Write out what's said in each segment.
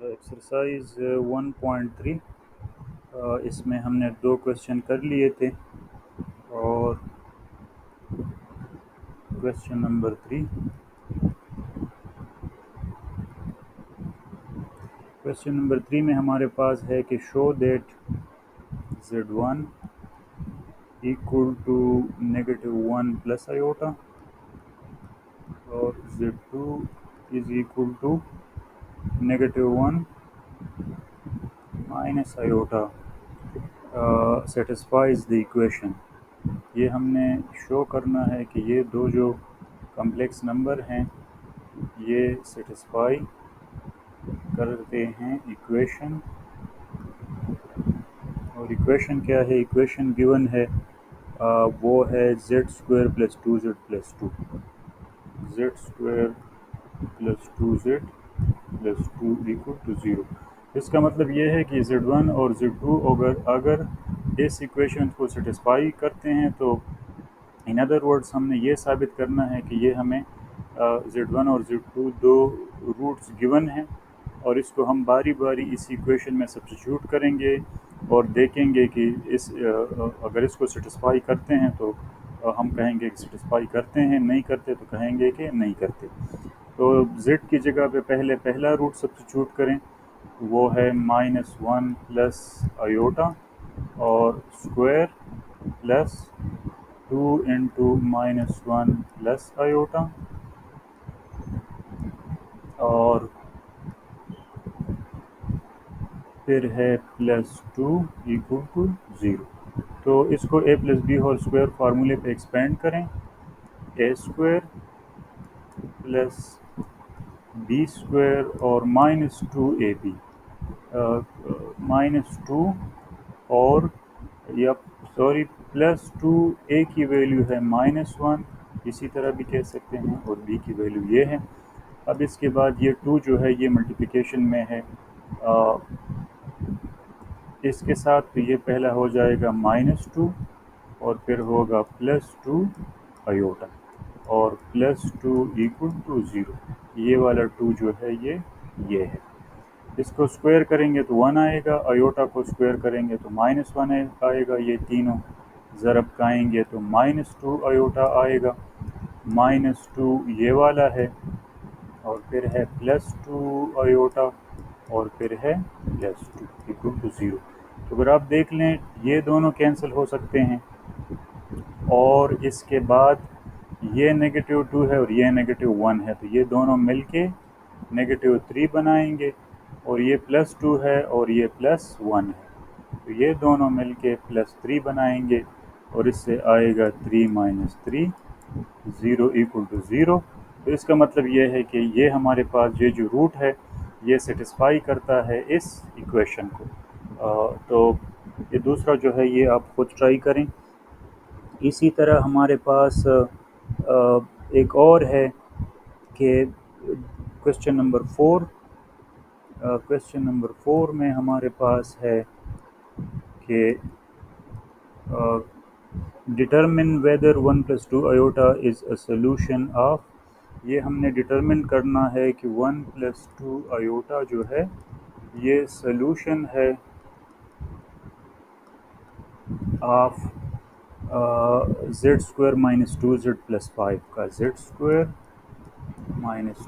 Exercise 1.3 इसमें हमने 2 question कर लिए थे और क्वेश्चन नंबर 3 में हमारे पास है कि show that z1 equal to -1 plus iota और z2 is equal to -1 minus iota satisfies the equation. ये हमने शो करना है कि ये दो जो कम्प्लेक्स नंबर हैं ये सेटिस्फाई करते हैं इक्वेशन। और इक्वेशन क्या है? इक्वेशन गिवन है वो है z² + 2z + 2 z² + 2z + 2 = 0। इसका मतलब ये है कि z1 और z2 अगर इस इक्वेशन को सेटिस्फाई करते हैं तो इन अदर वर्ड्स हमने ये साबित करना है कि ये हमें z1 और z2 दो रूट्स गिवन हैं और इसको हम बारी बारी इस इक्वेशन में सब्स्टिट्यूट करेंगे और देखेंगे कि अगर इसको सेटिस्फाई करते हैं तो हम कहेंगे कि सेटिस्फाई करते हैं, नहीं करते तो कहेंगे कि नहीं करते। तो z की जगह पे पहले पहला रूट सब्स्टिट्यूट करें, वो है -1 प्लस आयोटा और स्क्वायर प्लस 2 × -1 प्लस आयोटा और फिर है +2 = 0। तो इसको a + b होल स्क्वायर फार्मूले पे एक्सपेंड करें, a² + b² और -2ab -2 और +2a की वैल्यू है -1, इसी तरह भी कह सकते हैं, और b की वैल्यू ये है। अब इसके बाद ये 2 जो है ये मल्टीप्लिकेशन में है इसके साथ, तो ये पहला हो जाएगा -2 और फिर होगा +2 आयोटा और +2 = 0। ये वाला 2 जो है ये है। इसको स्क्वायर करेंगे तो 1 आएगा, आयोटा को स्क्वायर करेंगे तो -1 आएगा, ये तीनों ज़रब खाएंगे तो -2 आयोटा आएगा, -2 ये वाला है और फिर है +2 आयोटा और फिर है +2 = 0। तो अगर आप देख लें ये दोनों कैंसिल हो सकते हैं और इसके बाद ये -2 है और ये -1 है, तो ये दोनों मिलके -3 बनाएंगे और ये +2 है और ये +1 है, तो ये दोनों मिलके +3 बनाएंगे और इससे आएगा 3 - 3 0 = 0। तो इसका मतलब ये है कि ये हमारे पास ये जो रूट है ये सेटिस्फाई करता है इस इक्वेशन को। तो ये दूसरा जो है ये आप खुद ट्राई करें। इसी तरह हमारे पास एक और है कि क्वेश्चन नंबर 4 में हमारे पास है कि determine whether 1 + 2 iota is a solution of, ये हमने डिटरमिन करना है कि 1 + 2 आयोटा जो है ये सोल्यूशन है ऑफ z² - 2z + 5 का, z² -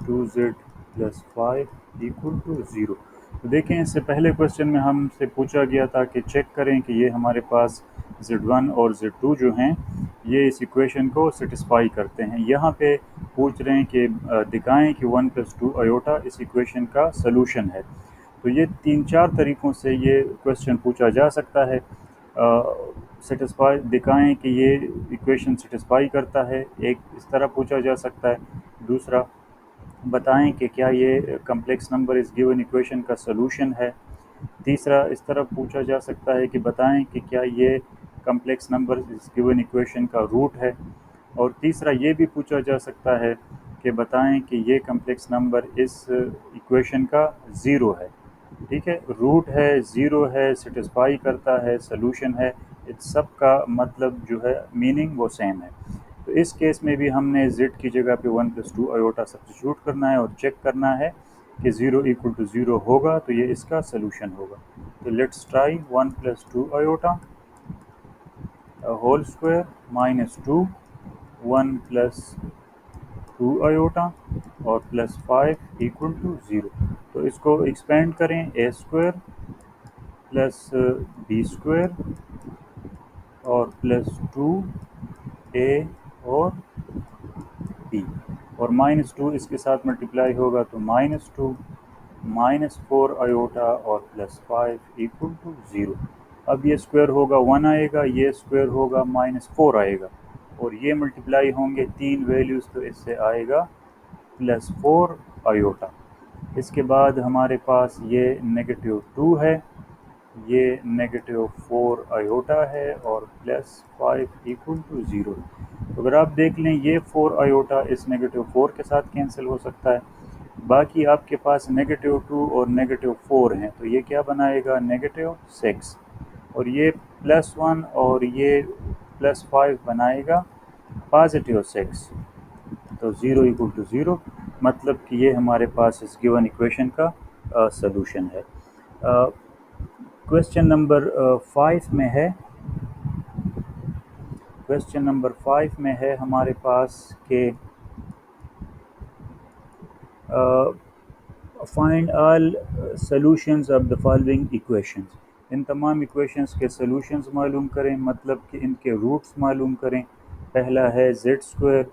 2z + 5 = 0। तो देखें इससे पहले क्वेश्चन में हमसे पूछा गया था कि चेक करें कि ये हमारे पास z1 और z2 जो हैं ये इस इक्वेशन को सेटिस्फाई करते हैं। यहाँ पे पूछ रहे हैं कि दिखाएं कि 1 + 2 आयोटा इस इक्वेशन का सलूशन है। तो ये 3-4 तरीक़ों से ये क्वेश्चन पूछा जा सकता है। सेटिस्फाई दिखाएं कि ये इक्वेशन सेटिस्फाई करता है, एक इस तरह पूछा जा सकता है। दूसरा, बताएं कि क्या ये कम्प्लेक्स नंबर इस गिवन इक्वेशन का सलूशन है। तीसरा, इस तरह पूछा जा सकता है कि बताएं कि क्या ये कम्प्लेक्स नंबर इस गिवन इक्वेशन का रूट है। और तीसरा ये भी पूछा जा सकता है कि बताएं कि ये कम्प्लेक्स नंबर इस इक्वेशन का ज़ीरो है। ठीक है, रूट है, ज़ीरो है, सेटिस्फाई करता है, सलूशन है, इस सब का मतलब जो है मीनिंग वो सेम है। तो इस केस में भी हमने z की जगह पे 1 + 2 आयोटा सब्स्टिट्यूट करना है और चेक करना है کہ 0 equal to 0 ہوگا تو یہ اس کا سلوشن ہوگا. تو let's try 1 + 2 iota whole square minus 2 1 + 2 iota اور +5 equal to 0. تو اس کو ایکسپینڈ کریں a² + b² اور +2a اور b اور -2 اس کے ساتھ ملٹیپلائی ہوگا تو -2 -4 iota اور +5 equal to 0. اب یہ اسکوائر ہوگا 1 آئے گا، یہ اسکوائر ہوگا -4 آئے گا اور یہ ملٹیپلائی ہوں گے 3 ویلیوز تو اس سے آئے گا +4 iota. اس کے بعد ہمارے پاس یہ -2 ہے، یہ -4 iota ہے اور +5 equal to 0. اگر آپ دیکھ لیں یہ 4 iota اس -4 کے ساتھ کینسل ہو سکتا ہے. باقی آپ کے پاس -2 اور -4 ہیں تو یہ کیا بنائے گا -6 اور یہ +1 اور یہ +5 بنائے گا +6. تو 0 equal to 0 مطلب کہ یہ ہمارے پاس اس گیون ایکویشن کا سلوشن ہے. کویسچن نمبر 5 میں ہے، کویسچن نمبر 5 میں ہے ہمارے پاس کہ find all solutions of the following equations. ان تمام ایکویشنز کے سولوشنز معلوم کریں، مطلب کہ ان کے روٹس معلوم کریں. پہلا ہے z²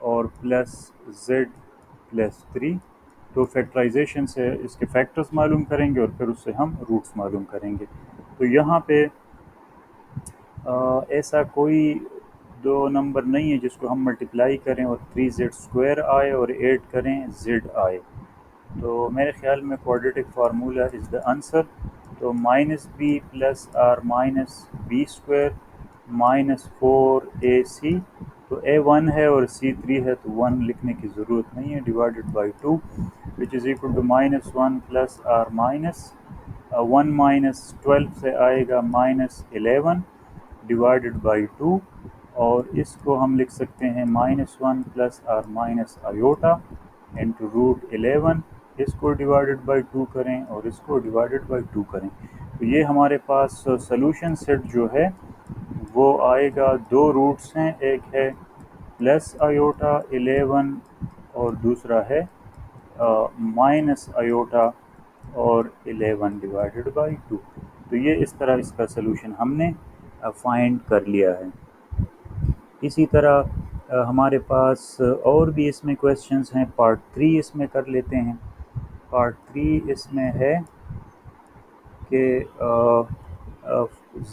اور +z+3. تو فیکٹرائزیشن سے اس کے فیکٹرز معلوم کریں گے اور پھر اس سے ہم روٹس معلوم کریں گے. تو یہاں پہ ایسا کوئی دو نمبر نہیں ہے جس کو ہم ملٹیپلائی کریں اور 3z² آئے اور ایڈ کریں z آئے. تو میرے خیال میں quadratic formula is the answer. تو -b + r - b² -4ac. تو a1 ہے اور c3 ہے تو 1 لکھنے کی ضرورت نہیں ہے، divided by 2 which is equal to -1 + r -1 - 12 سے آئے گا -11 ڈیوائڈیڈ بائی 2 اور اس کو ہم لکھ سکتے ہیں -1 + r iota انٹو √11. اس کو ڈیوائڈیڈ بائی 2 کریں اور اس کو ڈیوائڈیڈ بائی 2 کریں. تو یہ ہمارے پاس سلوشن سیٹ جو ہے وہ آئے گا، دو روٹس ہیں، ایک ہے +11 اور دوسرا ہے -iota اور 11 ڈیوائڈیڈ بائی 2. تو یہ اس طرح اس کا سلوشن ہم نے فائنڈ کر لیا ہے. اسی طرح ہمارے پاس اور بھی اس میں کویسچنز ہیں. پارٹ 3 اس میں کر لیتے ہیں. پارٹ 3 اس میں ہے کہ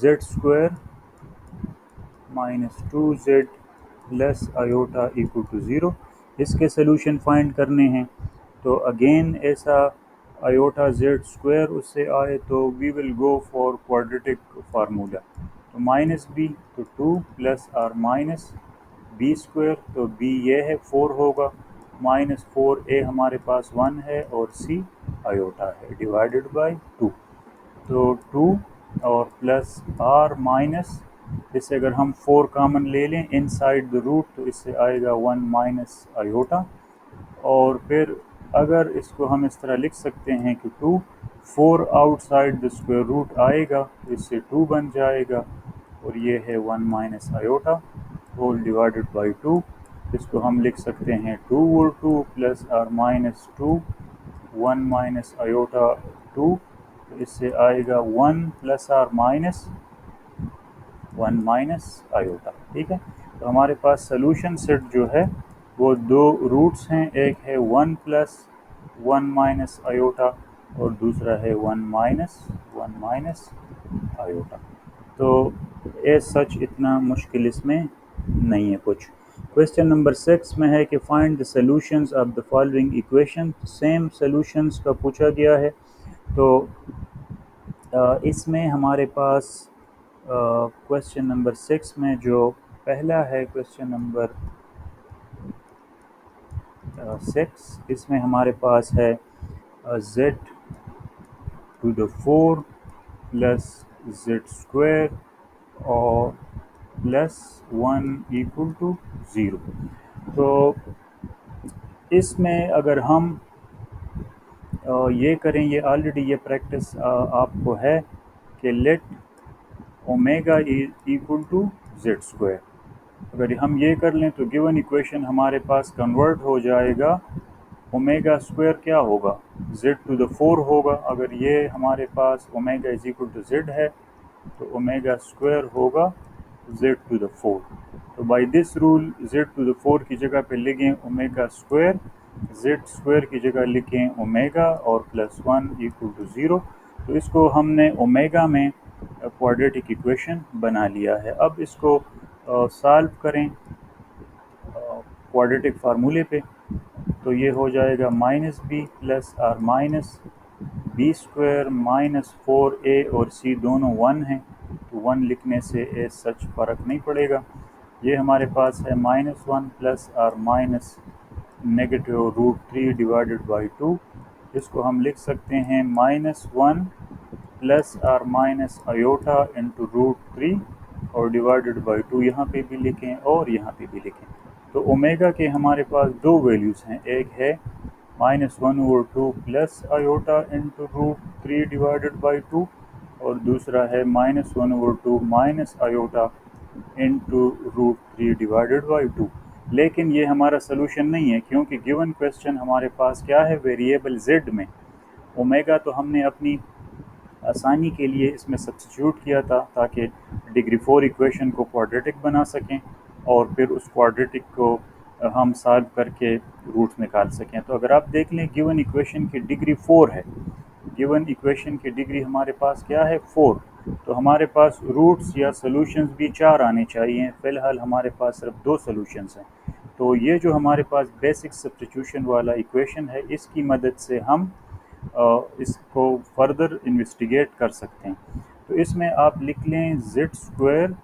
z² -2z +iota equal to 0. اس کے سلوشن فائنڈ کرنے ہیں. تو اگین ایسا iota z² اس سے آئے تو وی ول گو فار کوڈریٹک فارمولا. تو -b تو 2 + r -b² تو b یہ ہے 4 ہوگا، -4a ہمارے پاس 1 ہے اور c iota ہے ڈیوائڈیڈ بائی 2. تو 2 اور +r اس سے اگر ہم 4 کامن لے لیں ان سائڈ دا روٹ تو اس سے آئے گا 1 - iota. اور پھر اگر اس کو ہم اس طرح لکھ سکتے ہیں کہ 2 4 out side the square root آئے گا تو اس سے 2 بن جائے گا اور یہ ہے 1 - iota ہول ڈیوائڈیڈ بائی 2. اس کو ہم لکھ سکتے ہیں 2 اور 2 +r -2 1 - iota 2 تو اس سے آئے گا 1 + r -1 - iota. ٹھیک ہے. تو ہمارے پاس سلوشن سیٹ جو ہے وہ دو روٹس ہیں، ایک ہے 1 + 1 - iota اور دوسرا ہے 1 - 1 - iota. تو ایز سچ اتنا مشکل اس میں نہیں ہے کچھ. کویسچن نمبر 6 میں ہے کہ find the solutions of the following equation. Same solutions کا پوچھا گیا ہے. تو اس میں ہمارے پاس کویسچن نمبر 6 میں جو پہلا ہے کویسچن نمبر 6 اس میں ہمارے پاس ہے z⁴ + z² اور +1 equal to 0. تو اس میں اگر ہم ये करें, ये ऑलरेडी ये प्रैक्टिस आपको है कि let omega equal to z square. अगर हम ये कर लें तो गिवन इक्वेशन हमारे पास कन्वर्ट हो जाएगा, ओमेगा स्क्वायर क्या होगा, जेड टू द 4 होगा। अगर ये हमारे पास omega is equal to Z है तो ओमेगा स्क्वायर होगा जेड टू द 4। तो by this rule Z to the 4 की जगह पे लिखें ओमेगा स्क्वायर, जेड स्क्वायर की जगह लिखें ओमेगा और +1 इक्वल टू 0। तो इसको हमने ओमेगा में क्वाड्रेटिक इक्वेशन बना लिया है। अब इसको सॉल्व करें क्वाड्रेटिक फार्मूले पे, तो ये हो जाएगा -b plus or minus b square minus 4a और c दोनों 1 हैं, तो 1 लिखने से सच फ़र्क नहीं पड़ेगा। ये हमारे पास है -1 plus or minus -√3 divided by 2। इसको हम लिख सकते हैं -1 plus or minus iota into √3 और डिवाइडेड बाई 2 यहाँ पे भी लिखें और यहाँ पे भी लिखें। तो ओमेगा के हमारे पास दो वैल्यूज़ हैं, एक है -1/2 plus iota into √3 divided by 2 और दूसरा है -1/2 minus iota into √3 divided by 2। लेकिन ये हमारा सोल्यूशन नहीं है, क्योंकि गिवन क्वेश्चन हमारे पास क्या है, वेरिएबल z में ओमेगा तो हमने अपनी आसानी के लिए इसमें सब्स्टिट्यूट किया था ताकि डिग्री 4 इक्वेशन को क्वाड्रेटिक बना सकें और फिर उस क्वाड्रेटिक को हम सॉल्व करके रूट्स निकाल सकें। तो अगर आप देख लें गिवन इक्वेशन की डिग्री 4 है, गिवन इक्वेशन की डिग्री हमारे पास क्या है 4, तो हमारे पास रूट्स या सॉल्यूशंस भी 4 आने चाहिए। फ़िलहाल हमारे पास सिर्फ 2 सॉल्यूशंस हैं। तो ये जो हमारे पास बेसिक सब्स्टिट्यूशन वाला इक्वेशन है, इसकी मदद से हम इसको फर्दर इन्वेस्टिगेट कर सकते हैं। तो इसमें आप लिख लें z square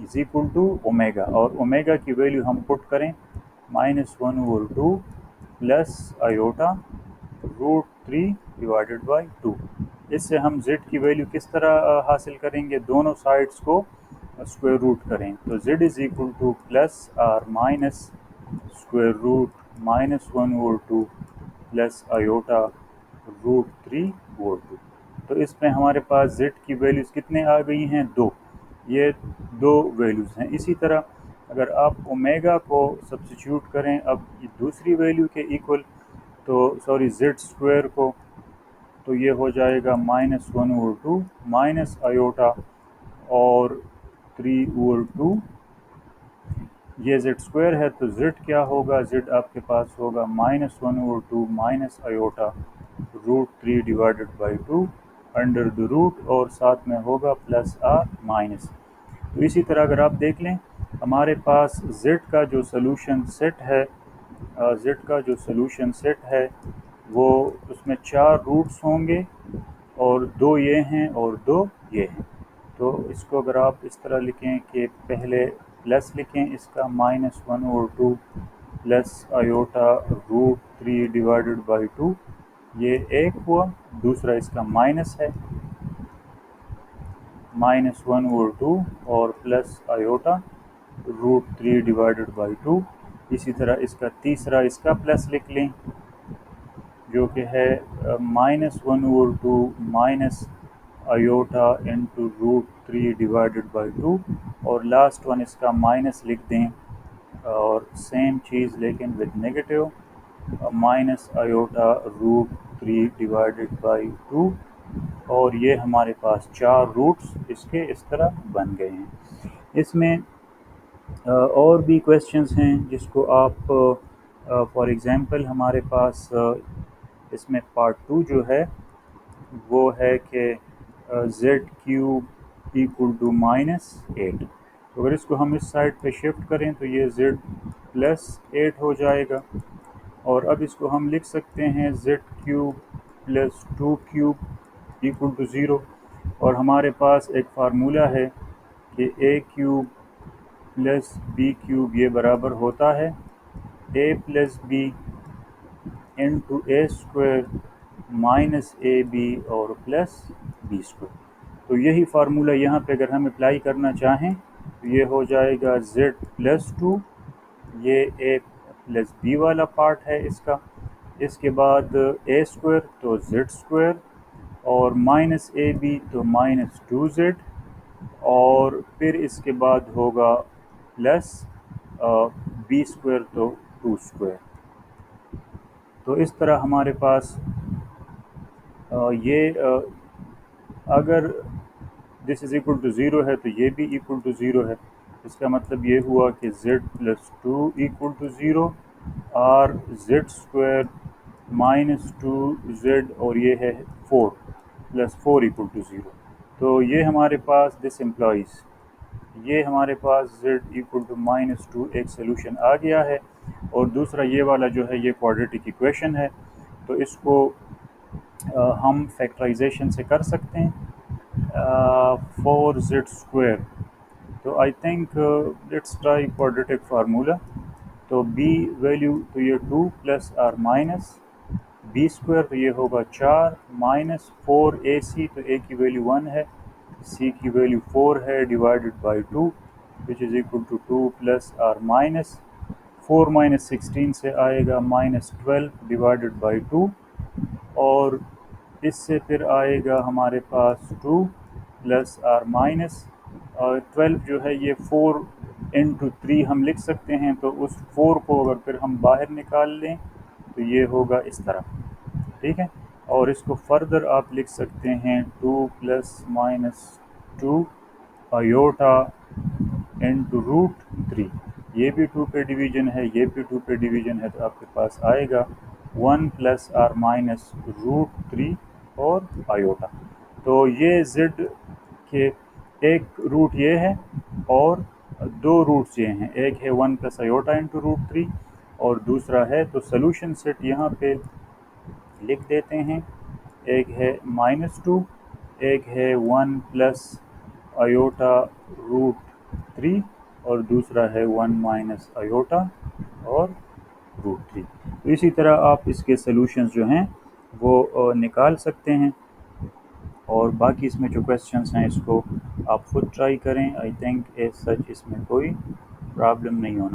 is equal to omega, और ओमेगा की वैल्यू हम पुट करें -1/2 प्लस आयोटा √3 डिवाइडेड बाई 2। इससे हम z की वैल्यू किस तरह हासिल करेंगे, दोनों साइड्स को स्क्वायर रूट करें। तो z is equal to plus or minus square root -1/2 plus iota √3/2। तो इसमें हमारे पास z की वैल्यूज़ कितने आ गई हैं, 2। ये 2 वैल्यूज़ हैं। इसी तरह अगर आप ओमेगा को सब्स्टिट्यूट करें अब दूसरी वैल्यू के इक्वल, तो सॉरी जेड स्क्वायर को, तो ये हो जाएगा -1/2 माइनस आयोटा और 3/2। ये जेड स्क्वायर है तो जेड क्या होगा, जेड आपके पास होगा -1/2 minus iota √3 divided by 2 under the root और साथ में होगा प्लस आर माइनस। तो इसी तरह अगर आप देख लें हमारे पास z का जो सॉल्यूशन सेट है, z का जो सॉल्यूशन सेट है वो उसमें 4 रूट्स होंगे और 2 ये हैं और 2 ये हैं। तो इसको अगर आप इस तरह लिखें कि पहले प्लस लिखें इसका -1/2 प्लस आयोटा √3 डिवाइडेड बाई 2, ये एक हुआ। दूसरा इसका माइनस है -1/2 और प्लस आयोटा √3 डिवाइडेड बाई 2। इसी तरह इसका तीसरा इसका प्लस लिख लें जो कि है -1/2 minus iota into √3 divided by 2 और लास्ट वन इसका माइनस लिख दें और सेम चीज़ लेकिन with negative minus iota √3 divided by 2। और ये हमारे पास 4 रूट्स इसके इस तरह बन गए हैं। इसमें और भी क्वेश्चंस हैं जिसको आप फॉर एग्ज़ाम्पल हमारे पास इसमें पार्ट 2 जो है वो है कि z³ इक्वल टू -8। तो अगर इसको हम इस साइड पे शिफ्ट करें तो ये z + 8 हो जाएगा और अब इसको हम लिख सकते हैं z³ + 2³ इक्वल टू 0। और हमारे पास एक फार्मूला है कि a³ + b³ ये बराबर होता है a + b into a² minus ab और प्लस b²। तो यही फार्मूला यहाँ पे अगर हम अप्लाई करना चाहें तो ये हो जाएगा z + 2, ये a + b वाला पार्ट है इसका, اس کے بعد اے اسکوائر تو زیڈ اسکوائر اور مائنس اے بی تو مائنس 2z اور پھر اس کے بعد ہوگا پلس بی اسکوائر تو 2 اسکوائر. تو اس طرح ہمارے پاس یہ اگر دس از ایکول ٹو 0 ہے تو یہ بھی ایکول ٹو 0 ہے. اس کا مطلب یہ ہوا کہ z پلس 2 ایکول ٹو 0 اور زیڈ اسکوائر مائنس 2z اور یہ ہے 4 پلس 4 ایکول ٹو 0. تو یہ ہمارے پاس دس امپلائز یہ ہمارے پاس z ایکول ٹو مائنس 2 ایک سلوشن آ گیا ہے. اور دوسرا یہ والا جو ہے یہ کوڈریٹک ایکویشن ہے تو اس کو ہم فیکٹرائزیشن سے کر سکتے ہیں 4z اسکوائر. تو I think let's try quadratic formula. تو بی ویلیو تو یہ 2 plus or minus b square تو یہ ہوگا 4 مائنس 4 اے سی تو اے کی ویلیو 1 ہے سی کی ویلیو 4 ہے divided by 2 which is equal to 2 plus or minus 4 minus 16 سے آئے گا مائنس 12 ڈیوائڈیڈ بائی 2 اور اس سے پھر آئے گا ہمارے پاس 2 پلس آر مائنس 12 جو ہے یہ 4 انٹو 3 ہم لکھ سکتے ہیں. تو اس 4 کو اگر پھر ہم باہر نکال لیں تو یہ ہوگا اس طرح, ٹھیک ہے. اور اس کو فردر آپ لکھ سکتے ہیں 2 plus minus 2 iota into root 3. یہ بھی 2 پہ ڈویژن ہے یہ بھی 2 پہ ڈویژن ہے تو آپ کے پاس آئے گا 1 پلس آر مائنس روٹ 3 اور آیوٹا. تو یہ زد کے ایک روٹ یہ ہے اور دو روٹس یہ ہیں, ایک ہے 1 پلس آیوٹا انٹو روٹ 3 اور دوسرا ہے تو سلوشن سیٹ یہاں پہ لکھ دیتے ہیں. ایک ہے مائنس 2 ایک ہے 1 پلس آیوٹا روٹ 3 اور دوسرا ہے 1 مائنس آیوٹا اور روٹ 3. تو اسی طرح آپ اس کے سلوشنز جو ہیں وہ نکال سکتے ہیں اور باقی اس میں جو کویسچنز ہیں اس کو آپ خود ٹرائی کریں. آئی تھنک ایز سچ اس میں کوئی پرابلم نہیں ہونا.